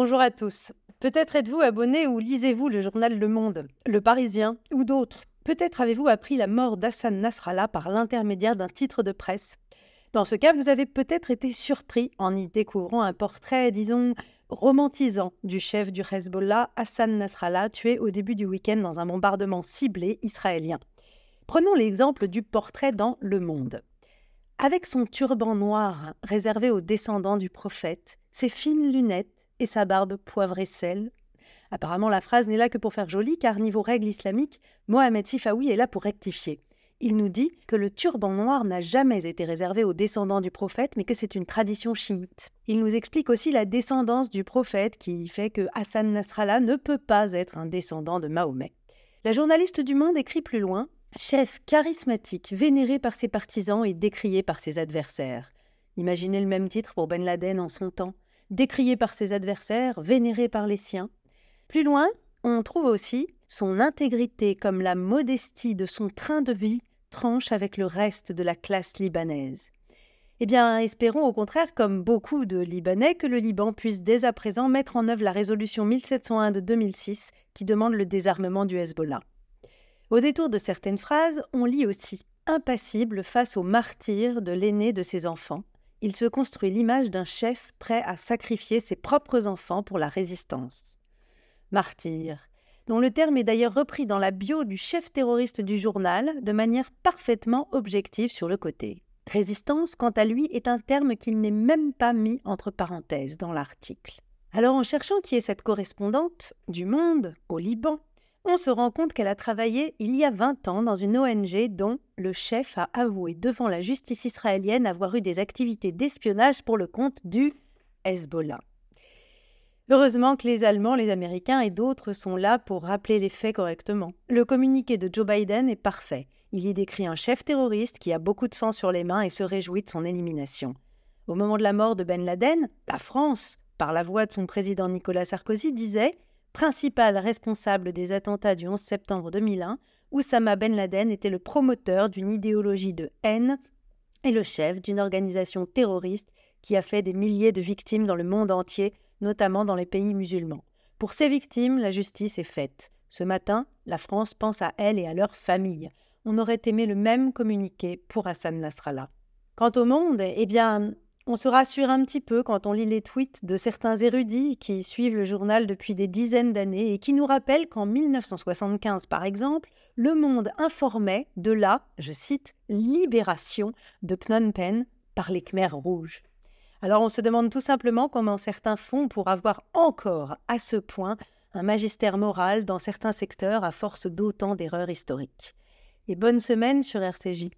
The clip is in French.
Bonjour à tous. Peut-être êtes-vous abonné ou lisez-vous le journal Le Monde, Le Parisien ou d'autres. Peut-être avez-vous appris la mort d'Hassan Nasrallah par l'intermédiaire d'un titre de presse. Dans ce cas, vous avez peut-être été surpris en y découvrant un portrait, disons, romantisant du chef du Hezbollah, Hassan Nasrallah, tué au début du week-end dans un bombardement ciblé israélien. Prenons l'exemple du portrait dans Le Monde. Avec son turban noir réservé aux descendants du prophète, ses fines lunettes et sa barbe poivre et sel. Apparemment, la phrase n'est là que pour faire joli, car niveau règle islamique, Mohamed Sifawi est là pour rectifier. Il nous dit que le turban noir n'a jamais été réservé aux descendants du prophète, mais que c'est une tradition chiite. Il nous explique aussi la descendance du prophète qui fait que Hassan Nasrallah ne peut pas être un descendant de Mahomet. La journaliste du Monde écrit plus loin: chef charismatique, vénéré par ses partisans et décrié par ses adversaires. Imaginez le même titre pour Ben Laden en son temps. Décrié par ses adversaires, vénéré par les siens. Plus loin, on trouve aussi son intégrité comme la modestie de son train de vie tranche avec le reste de la classe libanaise. Eh bien, espérons au contraire, comme beaucoup de Libanais, que le Liban puisse dès à présent mettre en œuvre la résolution 1701 de 2006 qui demande le désarmement du Hezbollah. Au détour de certaines phrases, on lit aussi « impassible face au martyre de l'aîné de ses enfants ». Il se construit l'image d'un chef prêt à sacrifier ses propres enfants pour la résistance. Martyr, dont le terme est d'ailleurs repris dans la bio du chef terroriste du journal de manière parfaitement objective sur le côté. Résistance, quant à lui, est un terme qu'il n'est même pas mis entre parenthèses dans l'article. Alors en cherchant qui est cette correspondante du Monde au Liban, on se rend compte qu'elle a travaillé il y a 20 ans dans une ONG dont le chef a avoué devant la justice israélienne avoir eu des activités d'espionnage pour le compte du Hezbollah. Heureusement que les Allemands, les Américains et d'autres sont là pour rappeler les faits correctement. Le communiqué de Joe Biden est parfait. Il y décrit un chef terroriste qui a beaucoup de sang sur les mains et se réjouit de son élimination. Au moment de la mort de Ben Laden, la France, par la voix de son président Nicolas Sarkozy, disait « principal responsable des attentats du 11 septembre 2001, Oussama Ben Laden était le promoteur d'une idéologie de haine et le chef d'une organisation terroriste qui a fait des milliers de victimes dans le monde entier, notamment dans les pays musulmans. Pour ces victimes, la justice est faite. Ce matin, la France pense à elles et à leurs familles. On aurait aimé le même communiqué pour Hassan Nasrallah. » Quant au Monde, eh bien, on se rassure un petit peu quand on lit les tweets de certains érudits qui suivent le journal depuis des dizaines d'années et qui nous rappellent qu'en 1975, par exemple, Le Monde informait de la, je cite, « libération de Phnom Penh par les Khmers rouges ». Alors on se demande tout simplement comment certains font pour avoir encore à ce point un magistère moral dans certains secteurs à force d'autant d'erreurs historiques. Et bonne semaine sur RCJ.